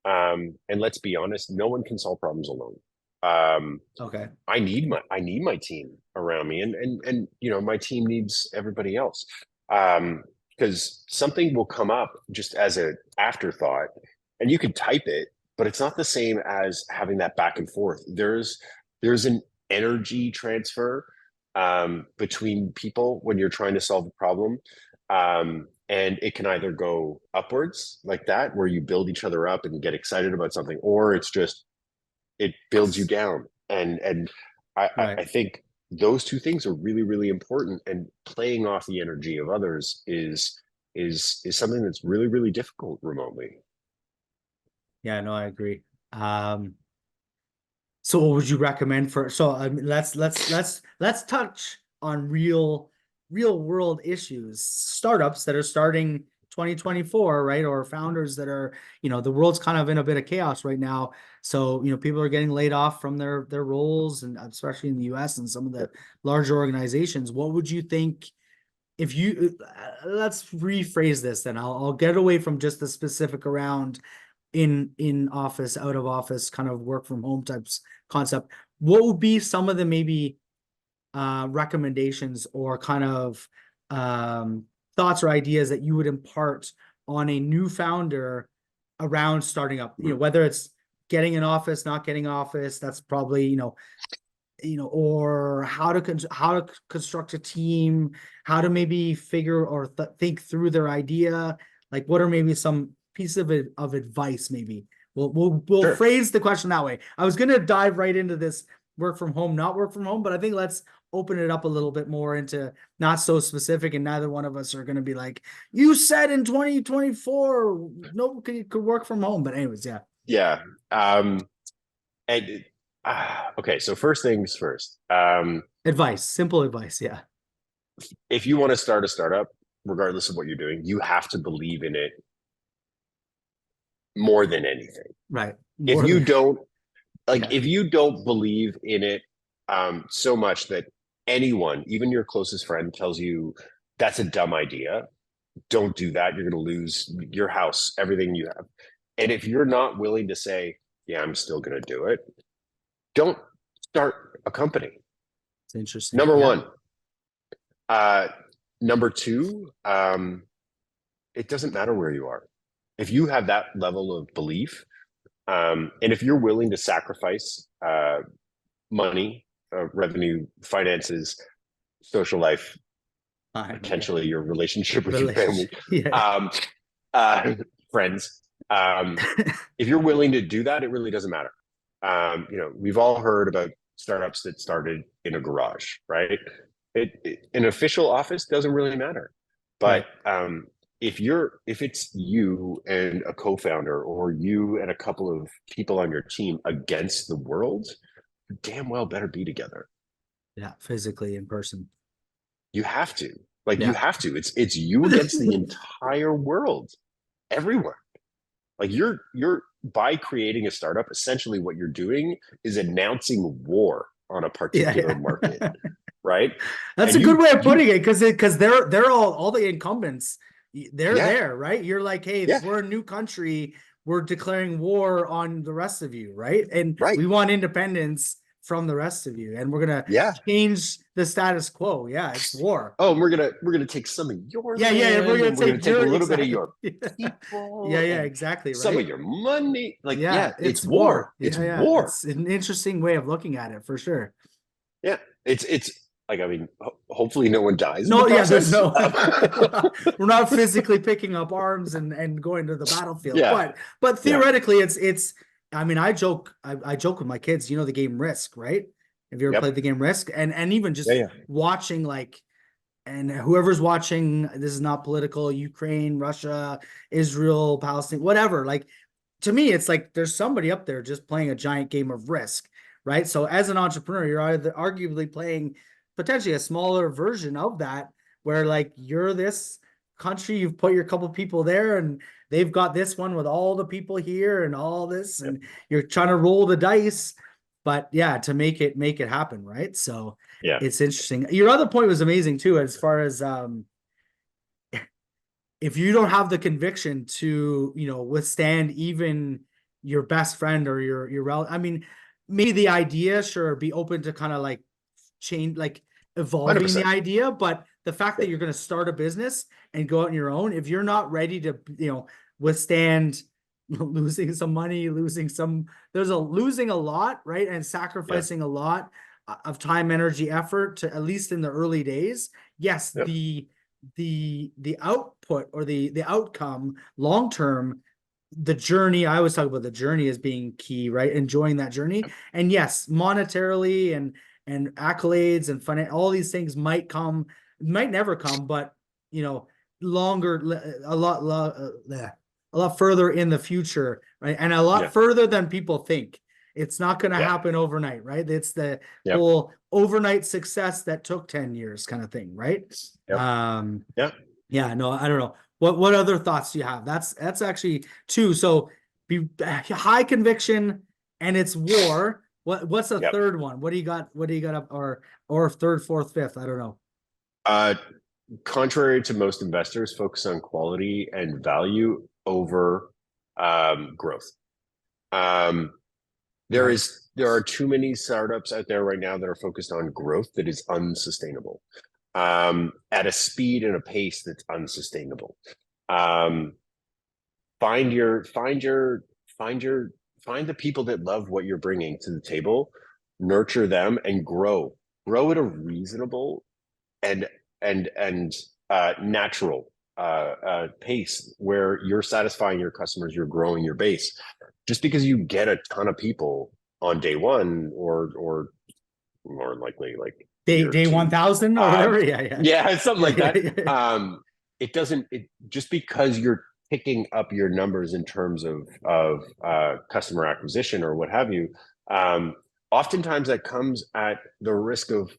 [SPEAKER 2] And let's be honest, no one can solve problems alone.
[SPEAKER 1] Okay.
[SPEAKER 2] I need my team around me, and you know, my team needs everybody else. Because something will come up just as an afterthought, and you can type it, but it's not the same as having that back and forth. There's an energy transfer between people when you're trying to solve a problem. And it can either go upwards like that, where you build each other up and get excited about something, or it's just it builds you down. And
[SPEAKER 1] Right.
[SPEAKER 2] I think those two things are really, really important. And playing off the energy of others is something that's really, really difficult remotely.
[SPEAKER 1] Yeah, no, I agree. So what would you recommend for, so I mean, let's touch on real world issues, startups that are starting 2024, right? Or founders that are, the world's kind of in a bit of chaos right now. So, people are getting laid off from their roles, and especially in the US and some of the larger organizations. What would you think if you, let's rephrase this, then I'll get away from just the specific around in office, out of office, kind of work from home types concept. What would be some of the maybe recommendations or kind of thoughts or ideas that you would impart on a new founder around starting up? Whether it's getting an office, not getting office, that's probably or how to construct a team, how to maybe figure or think through their idea. Like, what are maybe some pieces of advice? Maybe we'll
[SPEAKER 2] Sure.
[SPEAKER 1] phrase the question that way. I was gonna dive right into this work from home, not work from home, but I think let's open it up a little bit more into not so specific, and neither one of us are gonna be like, you said in 2024 no could work from home. But anyways, yeah.
[SPEAKER 2] Yeah. And okay, so first things first.
[SPEAKER 1] Advice, simple advice. Yeah.
[SPEAKER 2] If you want to start a startup, regardless of what you're doing, you have to believe in it more than anything.
[SPEAKER 1] Right.
[SPEAKER 2] If you don't, like,
[SPEAKER 1] Yeah.
[SPEAKER 2] if you don't believe in it so much that anyone, even your closest friend, tells you that's a dumb idea, don't do that. You're going to lose your house, everything you have. And if you're not willing to say, yeah, I'm still going to do it, don't start a company.
[SPEAKER 1] It's interesting.
[SPEAKER 2] Number
[SPEAKER 1] Yeah.
[SPEAKER 2] one. Number two, it doesn't matter where you are. If you have that level of belief, and if you're willing to sacrifice money, revenue, finances, social life, potentially your relationship with your family, friends, if you're willing to do that, it really doesn't matter. We've all heard about startups that started in a garage, right? An official office doesn't really matter, but if it's you and a co-founder, or you and a couple of people on your team against the world, you damn well better be together.
[SPEAKER 1] Yeah, physically in person.
[SPEAKER 2] You have to. Like,
[SPEAKER 1] Yeah.
[SPEAKER 2] you have to. It's you against the entire world, everywhere. Like, you're by creating a startup, essentially what you're doing is announcing war on a particular market, right?
[SPEAKER 1] That's
[SPEAKER 2] And
[SPEAKER 1] a good way of putting it, because they're all the incumbents. They're
[SPEAKER 2] Yeah.
[SPEAKER 1] there, right? You're like, hey,
[SPEAKER 2] Yeah.
[SPEAKER 1] we're a new country. We're declaring war on the rest of you, right? And
[SPEAKER 2] Right.
[SPEAKER 1] we want independence from the rest of you, and we're gonna
[SPEAKER 2] Yeah.
[SPEAKER 1] change the status quo. Yeah, it's war.
[SPEAKER 2] Oh, and we're gonna take some of your
[SPEAKER 1] Yeah,
[SPEAKER 2] land,
[SPEAKER 1] yeah, we're gonna
[SPEAKER 2] and we're gonna
[SPEAKER 1] take
[SPEAKER 2] take a
[SPEAKER 1] your
[SPEAKER 2] little bit of
[SPEAKER 1] exactly.
[SPEAKER 2] your people,
[SPEAKER 1] Yeah,
[SPEAKER 2] and
[SPEAKER 1] exactly,
[SPEAKER 2] some
[SPEAKER 1] right?
[SPEAKER 2] of your money. Like,
[SPEAKER 1] Yeah,
[SPEAKER 2] it's war.
[SPEAKER 1] Yeah,
[SPEAKER 2] It's
[SPEAKER 1] yeah,
[SPEAKER 2] war.
[SPEAKER 1] it's an interesting way of looking at it, for sure.
[SPEAKER 2] Yeah, it's like, I mean, hopefully no one dies in
[SPEAKER 1] No,
[SPEAKER 2] the
[SPEAKER 1] yeah, there's
[SPEAKER 2] process.
[SPEAKER 1] no we're not physically picking up arms and going to the battlefield,
[SPEAKER 2] Yeah.
[SPEAKER 1] but theoretically it's I mean, I joke with my kids, the game Risk, right? Have you ever
[SPEAKER 2] Yep.
[SPEAKER 1] played the game Risk? And even just
[SPEAKER 2] Yeah.
[SPEAKER 1] watching, like, and whoever's watching, this is not political, Ukraine, Russia, Israel, Palestine, whatever, like, to me, it's like there's somebody up there just playing a giant game of Risk, right? So as an entrepreneur, you're either arguably playing potentially a smaller version of that, where, like, you're this country, you've put your couple people there, and they've got this one with all the people here and all this, and you're trying to roll the dice, but yeah, to make it happen, right? So
[SPEAKER 2] Yeah.
[SPEAKER 1] it's interesting. Your other point was amazing too, as far as if you don't have the conviction to, withstand even your best friend or your relative, I mean, maybe the idea, sure, be open to kind of like change, like evolving
[SPEAKER 2] 100%.
[SPEAKER 1] the idea, but the fact that you're going to start a business and go out on your own, if you're not ready to, withstand losing some money, losing a lot, right? And sacrificing a lot of time, energy, effort, to at least in the early days. Yes,
[SPEAKER 2] Yep.
[SPEAKER 1] the output or the outcome long term, the journey, I always talk about the journey as being key, right? Enjoying that journey. And yes, monetarily and accolades and fun, all these things might never come, but longer, a lot further in the future, right? And a lot further than people think. It's not going to happen overnight, right? It's the whole overnight success that took 10 years kind of thing, right? Yeah, no, I don't know. What other thoughts do you have? That's actually two. So be high conviction, and it's war. What's the third one? What do you got? What do you got up, or third, fourth, fifth? I don't know.
[SPEAKER 2] Contrary to most investors, focus on quality and value over growth. There are too many startups out there right now that are focused on growth that is unsustainable, at a speed and a pace that's unsustainable. Find the people that love what you're bringing to the table, nurture them, and grow at a reasonable and natural pace, where you're satisfying your customers, you're growing your base. Just because you get a ton of people on day one, or more likely like
[SPEAKER 1] day 1,000 or whatever,
[SPEAKER 2] something like that. Just because you're picking up your numbers in terms of customer acquisition or what have you, oftentimes that comes at the risk of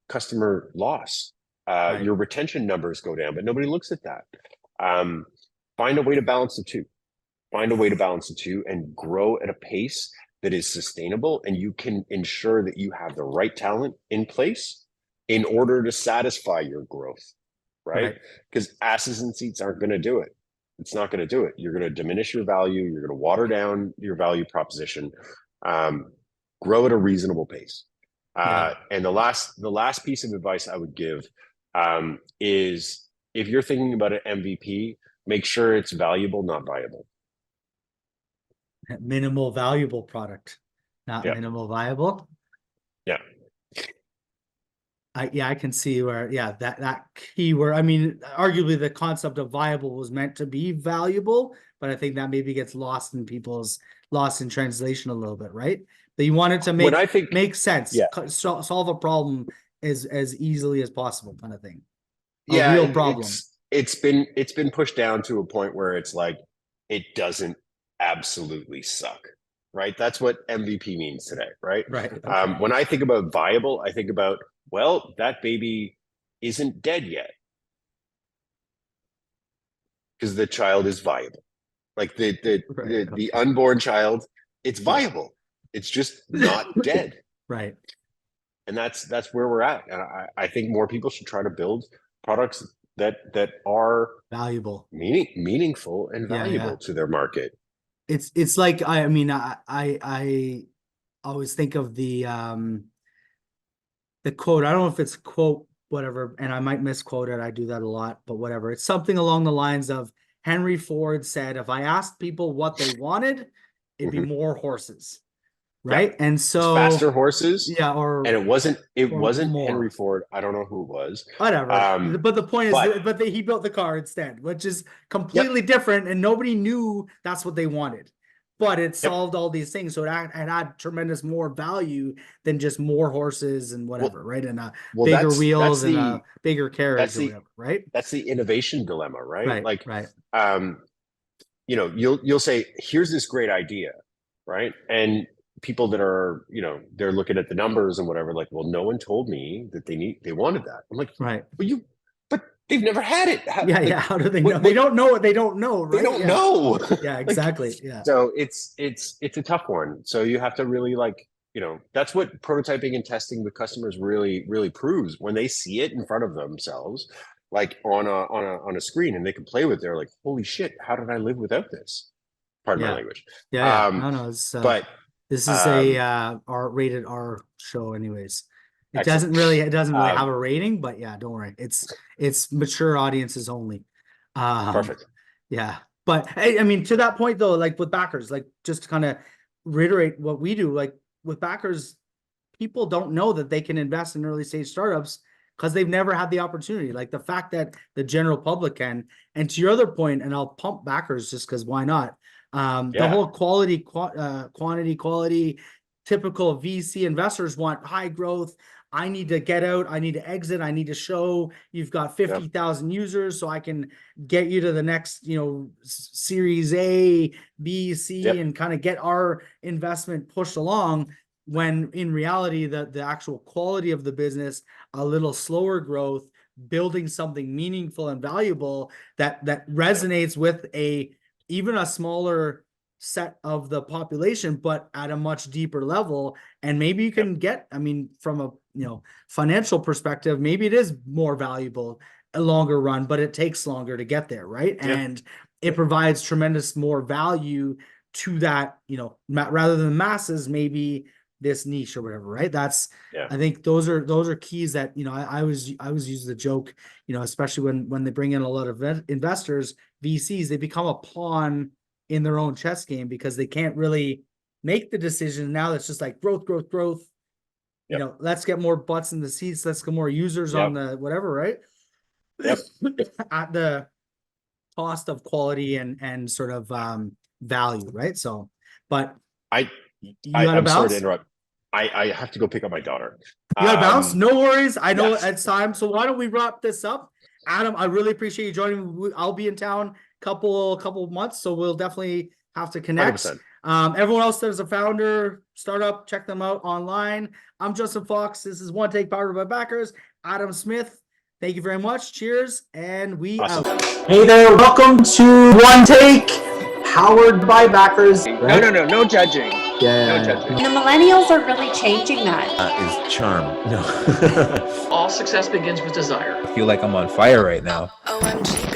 [SPEAKER 2] customer loss. Your retention numbers go down, but nobody looks at that. Find a way to balance the two. And grow at a pace that is sustainable, and you can ensure that you have the right talent in place in order to satisfy your growth, right? Because asses in seats aren't going to do it. It's not going to do it. You're going to diminish your value. You're going to water down your value proposition. Grow at a reasonable pace. And the last piece of advice I would give is, if you're thinking about an MVP, make sure it's valuable, not viable.
[SPEAKER 1] Minimal valuable product, not minimal viable. I can see where, that keyword, I mean, arguably the concept of viable was meant to be valuable, but I think that maybe gets lost in translation a little bit, right? That you want it to make
[SPEAKER 2] When I think,
[SPEAKER 1] make sense,
[SPEAKER 2] Yeah.
[SPEAKER 1] solve a problem as easily as possible, kind of thing. A
[SPEAKER 2] yeah,
[SPEAKER 1] real problem.
[SPEAKER 2] it's been pushed down to a point where it's like it doesn't absolutely suck, right? That's what MVP means today, right?
[SPEAKER 1] Right. Okay.
[SPEAKER 2] When I think about viable, I think about, well, that baby isn't dead yet because the child is viable. Like the
[SPEAKER 1] Right.
[SPEAKER 2] unborn child, it's viable. It's just not dead.
[SPEAKER 1] Right.
[SPEAKER 2] And that's where we're at. And I think more people should try to build products that are
[SPEAKER 1] Valuable.
[SPEAKER 2] meaningful and
[SPEAKER 1] Yeah,
[SPEAKER 2] valuable
[SPEAKER 1] yeah.
[SPEAKER 2] to their market.
[SPEAKER 1] It's like I mean I always think of the quote. I don't know if it's a quote, whatever, and I might misquote it. I do that a lot, but whatever. It's something along the lines of Henry Ford said, if I asked people what they wanted, it'd be more horses. Right. And so
[SPEAKER 2] Faster horses.
[SPEAKER 1] Yeah,
[SPEAKER 2] And it wasn't
[SPEAKER 1] more.
[SPEAKER 2] Henry Ford. I don't know who it was.
[SPEAKER 1] Whatever. But the point is
[SPEAKER 2] but-
[SPEAKER 1] he built the car instead, which is completely different, and nobody knew that's what they wanted. But it solved all these things, so it had tremendous more value than just more horses and whatever, right? And bigger wheels and a bigger carriage or whatever, right?
[SPEAKER 2] That's the innovation dilemma, right?
[SPEAKER 1] Right.
[SPEAKER 2] You'll say, here's this great idea, right? And people that are, they're looking at the numbers and whatever, like, well, no one told me that they wanted that. I'm like,
[SPEAKER 1] right.
[SPEAKER 2] But they've never had it.
[SPEAKER 1] How do they know? They don't know what they don't know, right?
[SPEAKER 2] They don't know.
[SPEAKER 1] Yeah, exactly. Yeah.
[SPEAKER 2] So it's a tough one. So you have to really that's what prototyping and testing with customers really, really proves. When they see it in front of themselves, like on a screen, and they can play with it, they're like, holy shit, how did I live without this? Pardon my language.
[SPEAKER 1] Yeah. No, it's
[SPEAKER 2] but
[SPEAKER 1] this is a rated R show anyways. It
[SPEAKER 2] excellent.
[SPEAKER 1] doesn't really have a rating, but yeah, don't worry. It's mature audiences only.
[SPEAKER 2] Perfect.
[SPEAKER 1] Yeah. But I mean, to that point though, like with backers, like just to kind of reiterate what we do, like with backers, people don't know that they can invest in early stage startups because they've never had the opportunity. Like the fact that the general public can, and to your other point, and I'll pump backers just because why not? The whole quantity, quality, typical VC investors want high growth. I need to get out. I need to exit. I need to show you've got 50,000 users so I can get you to the next, series A, B, C, and kind of get our investment pushed along. When in reality, the actual quality of the business, a little slower growth, building something meaningful and valuable that resonates with even a smaller set of the population, but at a much deeper level. And maybe you can get, I mean, from a financial perspective, maybe it is more valuable a longer run, but it takes longer to get there, right? And it provides tremendous more value to that, rather than masses, maybe this niche or whatever, right? I think those are keys that I was using the joke, especially when they bring in a lot of investors, VCs, they become a pawn in their own chess game because they can't really make the decision. Now it's just like growth. Let's get more butts in the seats, let's get more users on the whatever, right? At the cost of quality and sort of value, right? So, but I'm
[SPEAKER 2] sorry to interrupt. I have to go pick up my daughter.
[SPEAKER 1] You gotta bounce? No worries. I know it's time. So why don't we wrap this up? Adam, I really appreciate you joining me. I'll be in town couple of months, so we'll definitely have to connect.
[SPEAKER 2] 100%.
[SPEAKER 1] Everyone else that is a founder, startup, check them out online. I'm Justin Fox. This is One Take powered by backers. Adam Smith. Thank you very much. Cheers, and we out. Hey there, welcome to One Take, powered by backers. Right?
[SPEAKER 7] No judging.
[SPEAKER 3] No judging. The millennials are really changing that.
[SPEAKER 4] Is charm. No.
[SPEAKER 5] All success begins with desire.
[SPEAKER 4] I feel like I'm on fire right now.
[SPEAKER 6] OMG,